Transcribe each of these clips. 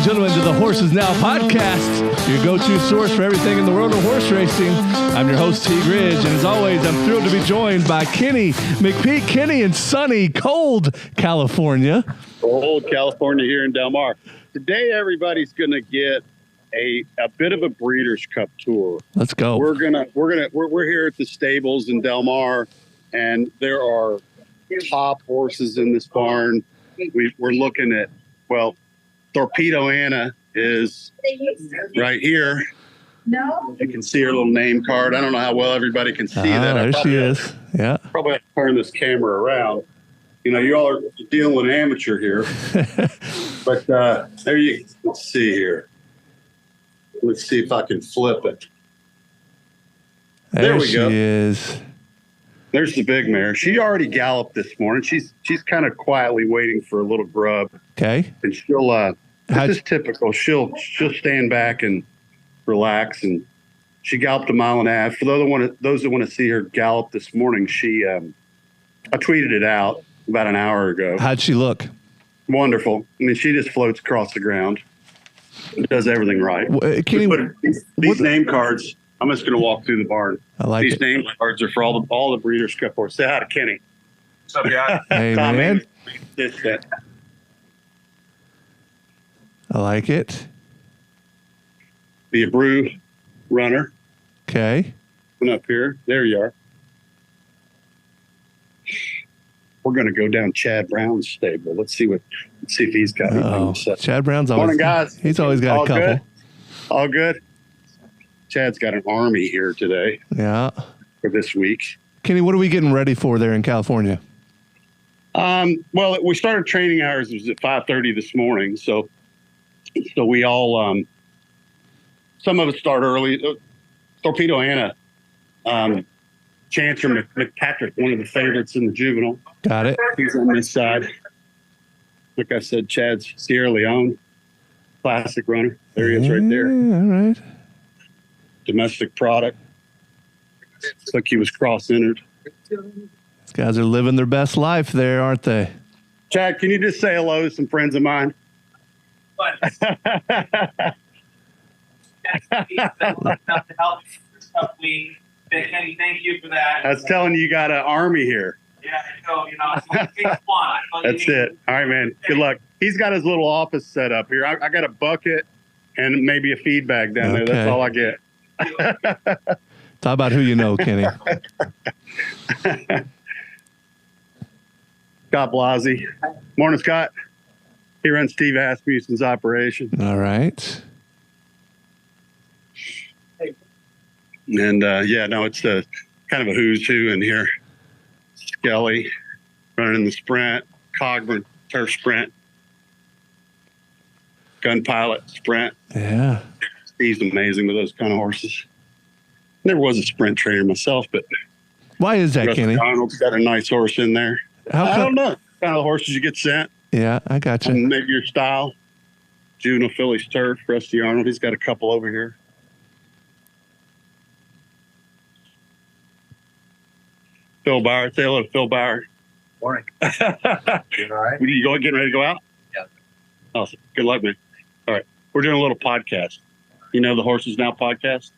gentlemen, to the Horses Now podcast, your go-to source for everything in the world of horse racing. I'm your host, T. Ridge, and as always, I'm thrilled to be joined by Kenny McPeek. Kenny in sunny, cold California. Cold California here in Del Mar. Today, everybody's going to get a bit of a Breeders' Cup tour. Let's go. We're here at the stables in Del Mar, and there are top horses in this barn. We're looking at, well, Torpedo Anna is right here. No. You can see her little name card. I don't know how well everybody can see that. There she is. Yeah. Probably have to turn this camera around. You know, you all are dealing with an amateur here. But let's see here. Let's see if I can flip it. There we go. She is. There's the big mare. She already galloped this morning. She's kind of quietly waiting for a little grub. Okay. And she'll this is typical. She'll stand back and relax. And she galloped a mile and a half. For those that want to see her gallop this morning, I tweeted it out about an hour ago. How'd she look? Wonderful. I mean, she just floats across the ground. Does everything right. Kenny, these name cards, I'm just going to walk through the barn. I like these name cards are for all the Breeders' Cup horses. Say hi to Kenny. What's up, guy? Hey, man. That. I like it. The Brew runner. Okay. Come up here. There you are. We're going to go down Chad Brown's stable. Let's see if he's got anything. Chad Brown's always. Morning, guys. He's always got a couple. Good? All good. Chad's got an army here today. Yeah. For this week. Kenny, what are we getting ready for there in California? Well, we started training hours. It was at 5:30 this morning. So we all, some of us start early. Torpedo Anna, Chancer McPatrick, one of the favorites in the juvenile. Got it. He's on this side. Like I said, Chad's Sierra Leone, classic runner. There he is right there. All right. Domestic product. Looks like he was cross-entered. These guys are living their best life there, aren't they? Chad, can you just say hello to some friends of mine? What? Kenny, thank you for that. I was telling you got an army here. Yeah, so, it's fun. That's it. All right, man. Good luck. He's got his little office set up here. I got a bucket and maybe a feed bag down there. That's all I get. Talk about who you know, Kenny. Scott Blasey. Morning, Scott. He runs Steve Asmussen's operation. All right. And, it's kind of a who's who in here. Skelly running the sprint, Cogburn, turf sprint, gun pilot, sprint. Yeah. He's amazing with those kind of horses. Never was a sprint trainer myself, but why is that, Kenny? Arnold's got a nice horse in there. I don't know. Kind of horses you get sent. Yeah, I got you. And maybe your style. Juvenile Phillies turf, Rusty Arnold. He's got a couple over here. Phil Bauer. Say hello to Phil Bauer. Morning. You all right? You getting ready to go out? Yeah. Awesome. Good luck, man. All right. We're doing a little podcast. You know the Horses Now podcast?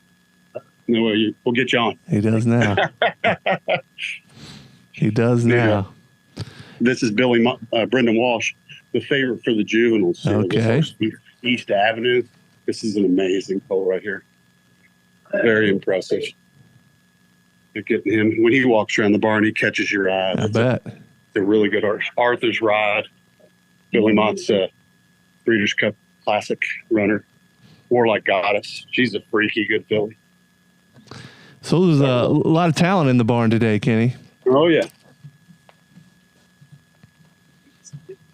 No, we'll get you on. He does now. He does now. This is Brendan Walsh, the favorite for the juveniles. Okay. East Avenue. This is an amazing pole right here. Very impressive. You're getting him. When he walks around the barn, he catches your eye. I bet. It's a really good horse. Arthur's Ride. Billy Mott's Breeders' Cup Classic runner. Warlike Goddess. She's a freaky good filly. So there's a lot of talent in the barn today, Kenny. Oh, yeah.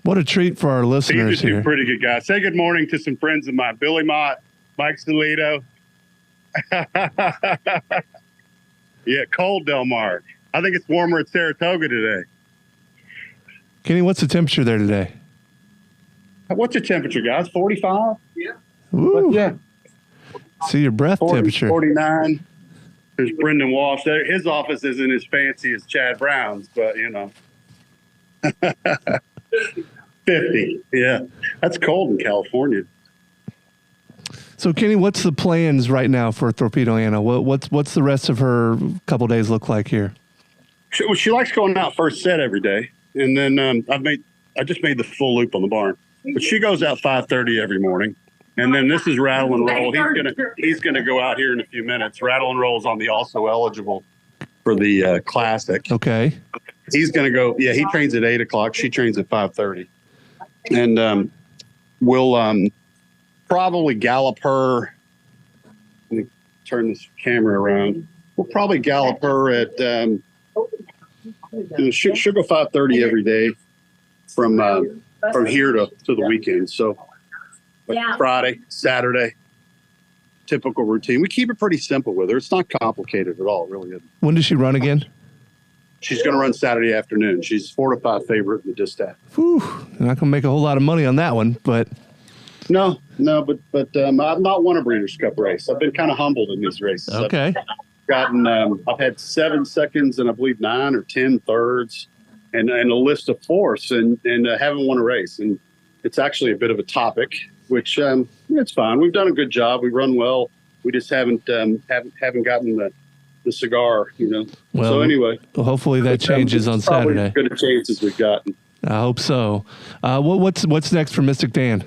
What a treat for our listeners These are here. two pretty good guys. Say good morning to some friends of mine. Billy Mott, Mike Solito. Yeah, cold Del Mar. I think it's warmer at Saratoga today. Kenny, what's the temperature there today? What's your temperature, guys? 45? Yeah. Woo. Yeah. See your breath 40, temperature. 49. There's Brendan Walsh there. His office isn't as fancy as Chad Brown's, but, 50. Yeah. That's cold in California. So, Kenny, what's the plans right now for Thorpedo Anna? What's the rest of her couple days look like here? She likes going out first set every day, and then I just made the full loop on the barn. But she goes out 5:30 every morning, and then this is Rattle and Roll. He's gonna go out here in a few minutes. Rattle and Roll is on the also eligible for the classic. Okay. He's gonna go. Yeah, he trains at 8 o'clock. She trains at 5:30, and we'll probably gallop her. Let me turn this camera around. We'll probably gallop her at. She'll go 5:30 every day from here to the weekend. So Friday, Saturday, typical routine. We keep it pretty simple with her. It's not complicated at all. It really isn't. When does she run again? She's going to run Saturday afternoon. She's 4 to 5 favorite in the distaff. Whew, you're not going to make a whole lot of money on that one, but. No, but I've not won a Breeders' Cup race. I've been kind of humbled in these races. Okay. I've had 7 seconds and I believe 9 or 10 thirds and a list of fourths and haven't won a race. And it's actually a bit of a topic, which it's fine. We've done a good job. We run well. We just haven't gotten the cigar, you know. Well, so anyway, hopefully that changes on Saturday. Good a chance as we've gotten. I hope so. What's next for Mystic Dan?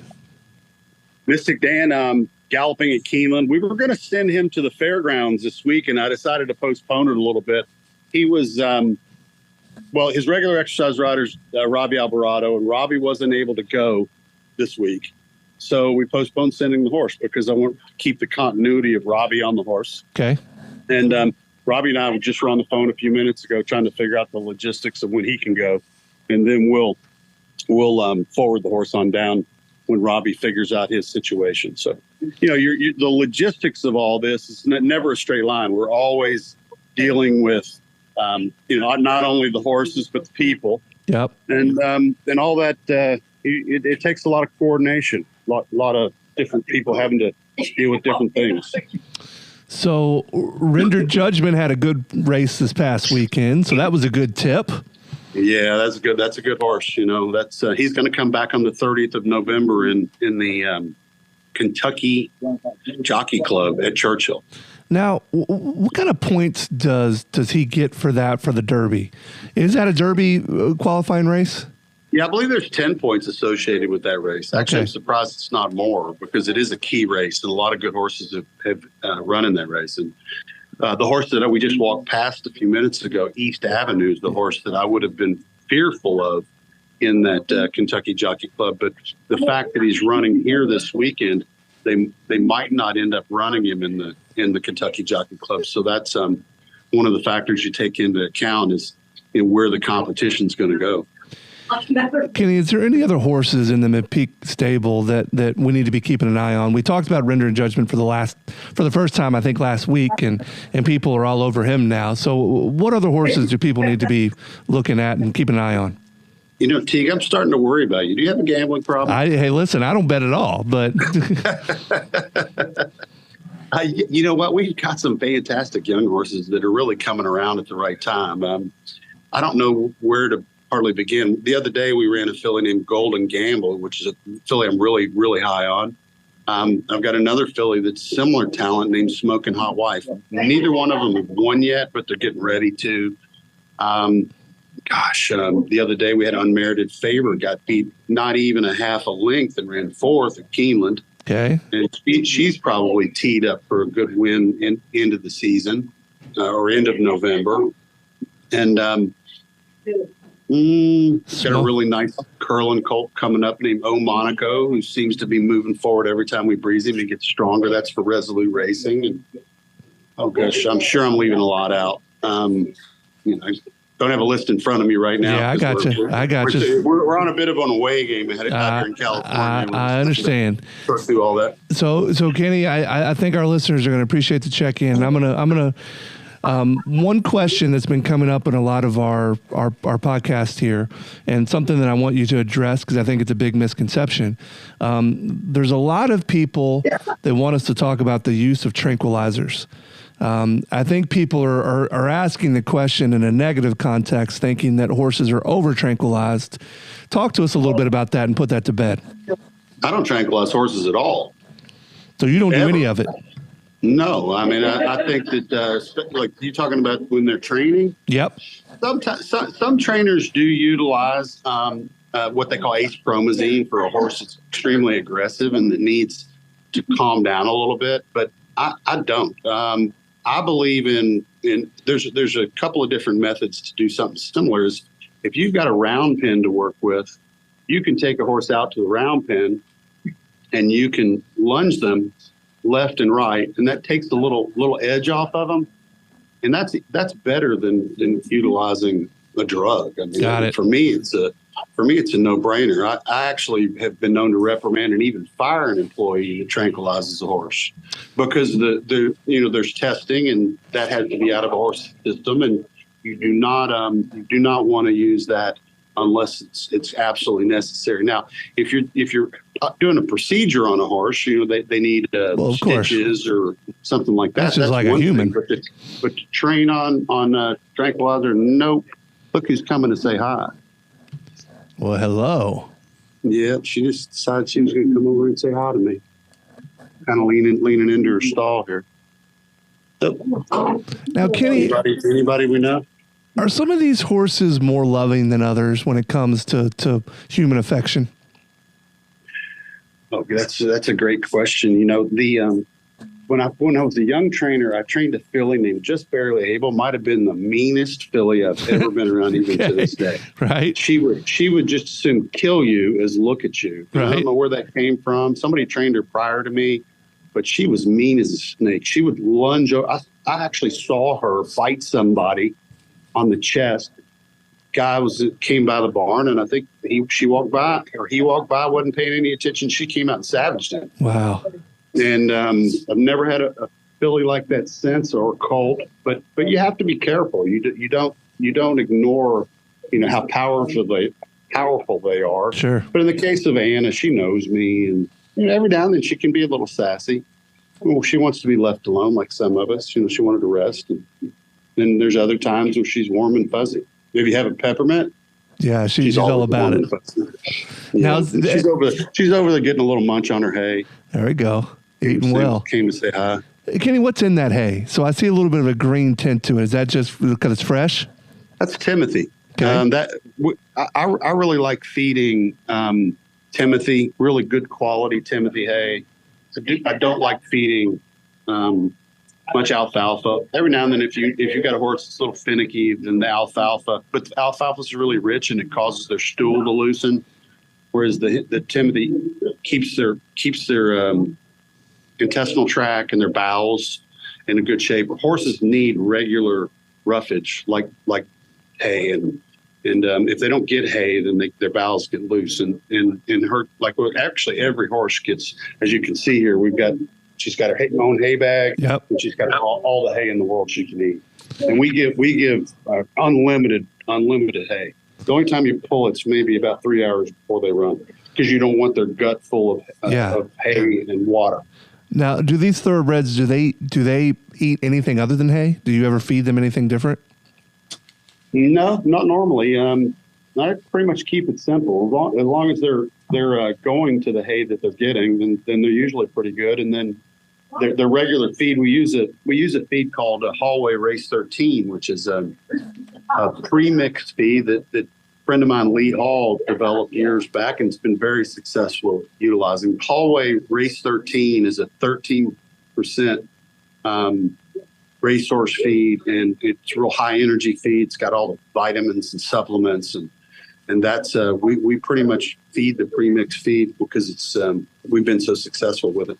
Mystic Dan, galloping at Keeneland. We were going to send him to the fairgrounds this week, and I decided to postpone it a little bit. He was, his regular exercise rider's Robbie Alvarado, and Robbie wasn't able to go this week. So we postponed sending the horse because I want to keep the continuity of Robbie on the horse. Okay. And Robbie and I just were on the phone a few minutes ago trying to figure out the logistics of when he can go. And then we'll forward the horse on down when Robbie figures out his situation. So, you know, the logistics of all this is never a straight line. We're always dealing with, not only the horses, but the people. Yep. And all that, it takes a lot of coordination, a lot of different people having to deal with different things. So Rendered Judgment had a good race this past weekend. So that was a good tip. Yeah, that's good. That's a good horse. You know, that's he's going to come back on the 30th of November in the Kentucky Jockey Club at Churchill. Now, what kind of points does he get for that for the Derby? Is that a Derby qualifying race? Yeah, I believe there's 10 points associated with that race. Actually, I'm surprised it's not more because it is a key race, and a lot of good horses have run in that race. And the horse that we just walked past a few minutes ago, East Avenue, is the horse that I would have been fearful of in that Kentucky Jockey Club. But the fact that he's running here this weekend, they might not end up running him in the Kentucky Jockey Club. So that's one of the factors you take into account is where the competition's going to go. Kenny, is there any other horses in the McPeek stable that we need to be keeping an eye on? We talked about Rendering Judgment for the first time, I think, last week, and people are all over him now. So what other horses do people need to be looking at and keeping an eye on? You know, Teague, I'm starting to worry about you. Do you have a gambling problem? Hey, listen, I don't bet at all, but... You know what? We've got some fantastic young horses that are really coming around at the right time. I don't know where to hardly begin. The other day we ran a filly named Golden Gamble, which is a filly I'm really, really high on. I've got another filly that's similar talent named Smoking Hot Wife. Neither one of them have won yet, but they're getting ready to. The other day we had Unmerited Favor, got beat not even a half a length and ran 4th at Keeneland. Okay. And she's probably teed up for a good win end of the season or end of November. And got a really nice curling colt coming up named O Monaco, who seems to be moving forward every time we breeze him. He gets stronger. That's for Resolute Racing. And oh gosh, I'm sure I'm leaving a lot out. I don't have a list in front of me right now. Yeah, I got you. We're on a bit of an away game out here in California. I understand. Go through all that. So Kenny, I think our listeners are going to appreciate the check-in. I'm gonna. One question that's been coming up in a lot of our podcast here, and something that I want you to address because I think it's a big misconception. There's a lot of people that want us to talk about the use of tranquilizers. I think people are asking the question in a negative context, thinking that horses are over-tranquilized. Talk to us a little bit about that and put that to bed. I don't tranquilize horses at all. So you don't do Ever. any of it? No, I mean, I think that, like you talking about when they're training, Yep. sometimes some trainers do utilize what they call acepromazine for a horse that's extremely aggressive and that needs to calm down a little bit. But I don't. I believe in there's a couple of different methods to do something similar. Is if you've got a round pen to work with, you can take a horse out to the round pen and you can lunge them left and right, and that takes the little edge off of them, and that's better than utilizing a drug. I mean, Got it. For me, it's a no-brainer. I actually have been known to reprimand and even fire an employee that tranquilizes a horse because there's testing and that has to be out of a horse system, and you do not want to use that unless it's absolutely necessary. Now, if you're doing a procedure on a horse, they need stitches or something like that. That's just like a human. But to train on tranquilizer, nope. Look who's coming to say hi. Well, hello. Yeah, she just decided she was going to come over and say hi to me. Kind of leaning into her stall here. Now, Kenny, anybody we know? are some of these horses more loving than others when it comes to human affection? Oh, that's a great question. When I was a young trainer, I trained a filly named Just Barely Able. Might have been the meanest filly I've ever been around, even to this day. Right. She would just as soon kill you as look at you. Right. I don't know where that came from. Somebody trained her prior to me, but she was mean as a snake. She would lunge over. I actually saw her fight somebody on the chest. Guy came by the barn, and I think he walked by, wasn't paying any attention. She came out and savaged him. Wow. And I've never had a filly like that since, or a colt. But you have to be careful. You don't ignore how powerful they are. Sure. But in the case of Anna, she knows me, and every now and then she can be a little sassy. Well, she wants to be left alone, like some of us. She wanted to rest. And then there's other times where she's warm and fuzzy. Maybe you have a peppermint. Yeah, she's all about it. Yeah, she's over there getting a little munch on her hay. There we go. Eating well. Came to say hi. Kenny, what's in that hay? So I see a little bit of a green tint to it. Is that just because it's fresh? That's Timothy. Okay. I really like feeding Timothy, really good quality Timothy hay. I don't like feeding much alfalfa. Every now and then, if you've got a horse that's a little finicky, then the alfalfa. But the alfalfa is really rich and it causes their stool to loosen, whereas the Timothy keeps their intestinal tract and their bowels in a good shape. Horses need regular roughage, like hay, and if they don't get hay, then their bowels get loose and hurt. Actually, every horse gets, as you can see here, she's got her own hay bag. Yep. And she's got all the hay in the world she can eat. And we give unlimited hay. The only time you pull it's maybe about 3 hours before they run, because you don't want their gut full of hay and water. Now, do these thoroughbreds, do they eat anything other than hay? Do you ever feed them anything different? No, not normally. I pretty much keep it simple. As long as they're going to the hay that they're getting, then they're usually pretty good. And then their regular feed, we use a feed called a Hallway Race 13, which is a pre-mixed feed that a friend of mine, Lee Hall, developed years back, and it's been very successful utilizing. Hallway Race 13 is a 13% racehorse feed, and it's real high energy feed. It's got all the vitamins and supplements, and that's we pretty much feed the premix feed because it's we've been so successful with it.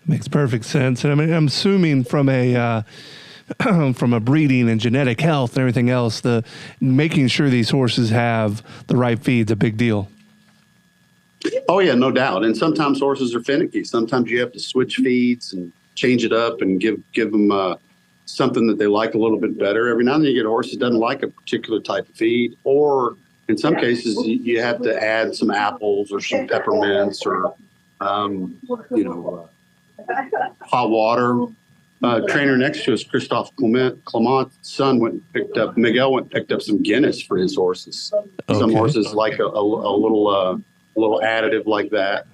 Makes perfect sense. And I mean, I'm assuming from a from a breeding and genetic health and everything else, the making sure these horses have the right feed's a big deal. Oh yeah, no doubt. And sometimes horses are finicky. Sometimes you have to switch feeds and change it up and give them something that they like a little bit better. Every now and then you get a horse that doesn't like a particular type of feed, or in some cases you have to add some apples or some peppermints or hot water. Trainer next to us, Christophe Clement's son Miguel went and picked up some Guinness for his horses. Okay. Some horses like a little additive like that.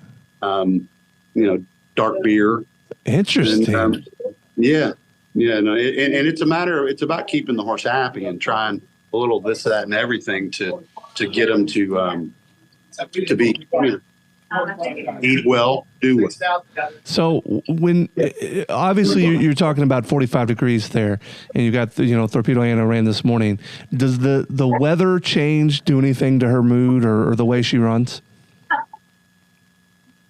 Dark beer. Interesting. And, no, and it's about keeping the horse happy and trying a little this, that, and everything to get him to be, eat well, do well. So when obviously you're talking about 45 degrees there, and you got Thorpedo Anna ran this morning. Does the weather change do anything to her mood or the way she runs?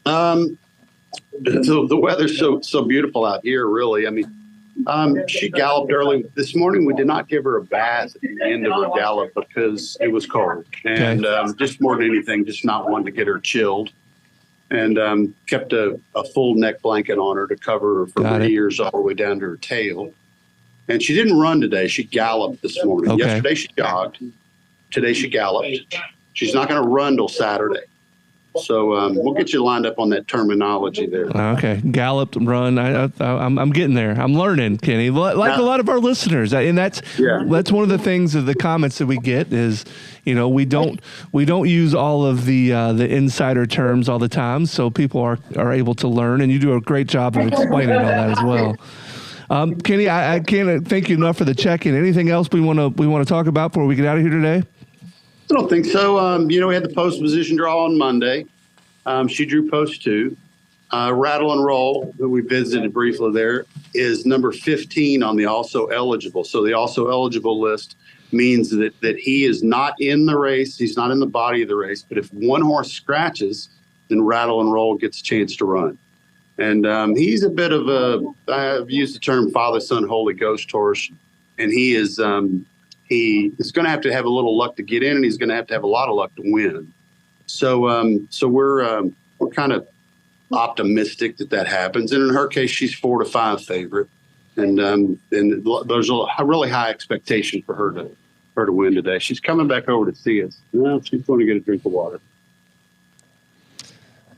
The weather's so beautiful out here. Really, I mean, she galloped early this morning. We did not give her a bath at the end of her gallop because it was cold, and just more than anything, just not wanting to get her chilled. And kept a full neck blanket on her to cover her from her ears all the way down to her tail. And she didn't run today. She galloped this morning. Okay. Yesterday she jogged. Today she galloped. She's not going to run till Saturday. So we'll get you lined up on that terminology there. Okay, galloped, run. I'm getting there. I'm learning, Kenny. Like a lot of our listeners, and that's one of the things of the comments that we get is, we don't use all of the insider terms all the time, so people are able to learn, and you do a great job of explaining all that as well. Kenny, I can't thank you enough for the check-in. Anything else we want to talk about before we get out of here today? I don't think so. We had the post position draw on Monday. She drew post 2. Rattle and Roll, that we visited briefly there, is number 15 on the also eligible. So the also eligible list means that he is not in the race. He's not in the body of the race. But if one horse scratches, then Rattle and Roll gets a chance to run. And he's a bit of I've used the term Father, Son, Holy Ghost horse. And he is he is going to have a little luck to get in, and he's going to have a lot of luck to win. So we're kind of optimistic that happens. And in her case, she's 4 to 5 favorite, and there's a really high expectation for her to win today. She's coming back over to see us. Well, she's going to get a drink of water.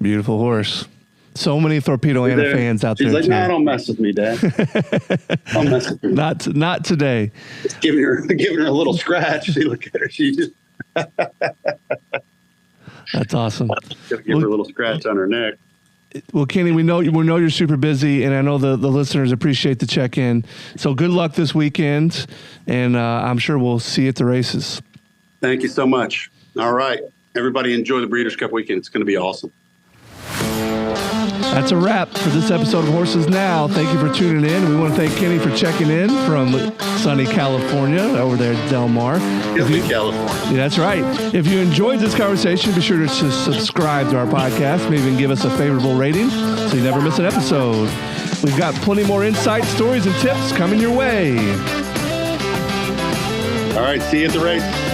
Beautiful horse. So many Thorpedo Anna fans out there. She's like, "No, don't mess with me, Dad. Don't mess with me. Not today." Just giving her a little scratch. See, look at her. She just. That's awesome. Gotta give her a little scratch on her neck. Well, Kenny, we know you're super busy, and I know the listeners appreciate the check-in. So good luck this weekend, and I'm sure we'll see you at the races. Thank you so much. All right, everybody, enjoy the Breeders' Cup weekend. It's going to be awesome. That's a wrap for this episode of Horses Now. Thank you for tuning in. We want to thank Kenny for checking in from sunny California over there at Del Mar. California. Yeah, that's right. If you enjoyed this conversation, be sure to subscribe to our podcast. Maybe even give us a favorable rating so you never miss an episode. We've got plenty more insight, stories, and tips coming your way. All right, see you at the race.